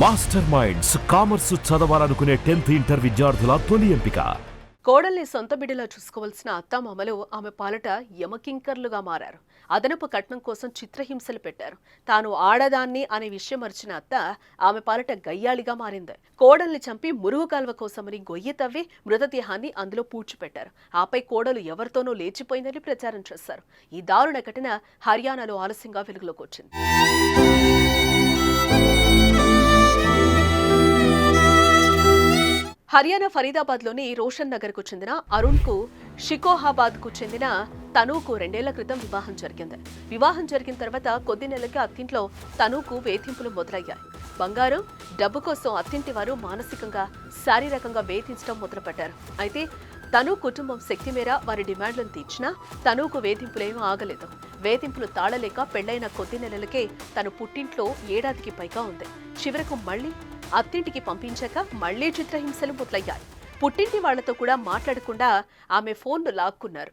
Master minds commerce చదవాలనుకునే 10th inter విద్యార్థుల తొలి ఎంపిక. కోడల్ని సొంత బిడ్డలా చూసుకోవాల్సిన అత్తామామలు ఆమె పాలట యమకింకర్లుగా మారారు. అదనపు కట్నం కోసం చిత్రహింసలు పెట్టారు. తాను ఆడదాన్ని అనే విషయం మర్చిన అత్త ఆమె పాలట గయ్యాళిగా మారింది. కోడల్ని చంపి మురుగు కాల్వ కోసమని గొయ్యి తవ్వి మృతదేహాన్ని అందులో పూడ్చిపెట్టారు. ఆపై కోడలు ఎవరితోనో లేచిపోయిందని ప్రచారం చేశారు. ఈ దారుణ ఘటన హర్యానాలో ఆలస్యంగా వెలుగులోకి వచ్చింది. హర్యానా ఫరీదాబాద్లోని రోషన్ నగర్కు చెందిన అరుణ్కు షికోహాబాద్కు చెందిన తనూకు 2 ఏళ్ల క్రితం వివాహం జరిగింది. వివాహం జరిగిన తర్వాత కొద్ది నెలలకి అత్తింట్లో తనూకు వేధింపులు మొదలయ్యాయి. బంగారం, డబ్బు కోసం అత్తింటి వారు మానసికంగా, శారీరకంగా వేధించడం మొదలుపెట్టారు. అయితే తను కుటుంబం శక్తి మేర వారి డిమాండ్లను తీర్చినా తనూకు వేధింపులేమీ ఆగలేదు. వేధింపులు తాళలేక పెళ్లైన కొద్ది నెలలకే తన పుట్టింట్లో ఏడాదికి పైగా ఉంది. చివరకు మళ్లీ అత్తింటికి పంపించాక మళ్లీ చిత్రహింసలు మొదలయ్యాయి. పుట్టింటి వాళ్లతో కూడా మాట్లాడకుండా ఆమె ఫోన్ను లాక్కున్నారు.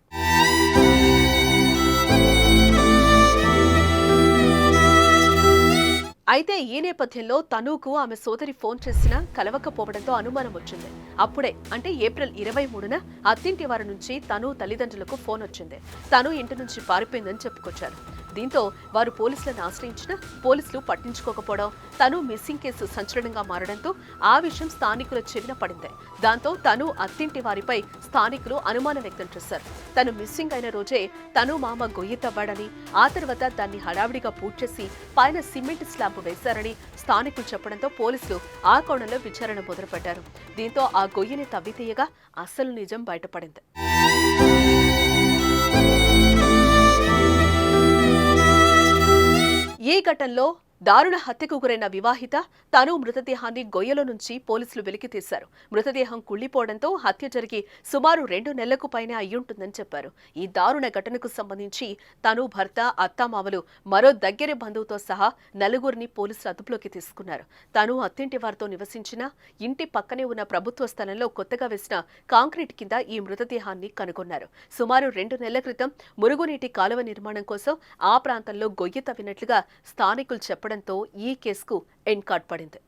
అయితే ఈ నేపథ్యంలో తనూకు ఆమె సోదరి ఫోన్ చేసినా కలవకపోవడంతో అనుమానం వచ్చింది. అప్పుడే అంటే ఏప్రిల్ 23న అత్తింటి వారి నుంచి తను తల్లిదండ్రులకు ఫోన్ వచ్చింది. తను ఇంటి నుంచి పారిపోయిందని చెప్పుకొచ్చారు. దీంతో వారు పోలీసులను ఆశ్రయించినా పోలీసులు పట్టించుకోకపోవడం, తను మిస్సింగ్ కేసు సంచలనంగా మారడంతో ఆ విషయం స్థానికుల చెవిన పడింది. దాంతో తను అత్తింటి వారిపై స్థానికులు అనుమానం వ్యక్తం చేశారు. తను మిస్సింగ్ అయిన రోజే తను మామ గొయ్యి తవ్వాడని, ఆ తర్వాత దాన్ని హడావిడిగా పూడ్చేసి పైన సిమెంట్ స్లాబ్ వేశారని స్థానికులు చెప్పడంతో పోలీసులు ఆ కోణంలో విచారణ మొదలుపెట్టారు. దీంతో ఆ గొయ్యిని తవ్వితీయగా అసలు నిజం బయటపడింది. ఈ ఘటనలో దారుణ హత్యకు గురైన వివాహిత తను మృతదేహాన్ని గొయ్యలో నుంచి పోలీసులు వెలికితీశారు. మృతదేహం కుళ్లిపోవడంతో హత్య జరిగి సుమారు 2 నెలలకు పైనే అయ్యుంటుందని చెప్పారు. ఈ దారుణ ఘటనకు సంబంధించి తను భర్త, అత్తామామలు, మరో దగ్గరి బంధువుతో సహా 4గురిని పోలీసులు అదుపులోకి తీసుకున్నారు. తను అత్తింటి వారితో నివసించిన ఇంటి పక్కనే ఉన్న ప్రభుత్వ స్థలంలో కొత్తగా వేసిన కాంక్రీట్ కింద ఈ మృతదేహాన్ని కనుగొన్నారు. సుమారు 2 నెలల క్రితం మురుగునీటి కాలువ నిర్మాణం కోసం ఆ ప్రాంతంలో గొయ్యి తవ్వినట్లుగా స్థానికులు చెప్పడంతో ఈ కేసుకు ఎండ్ కార్డ్ పడింది.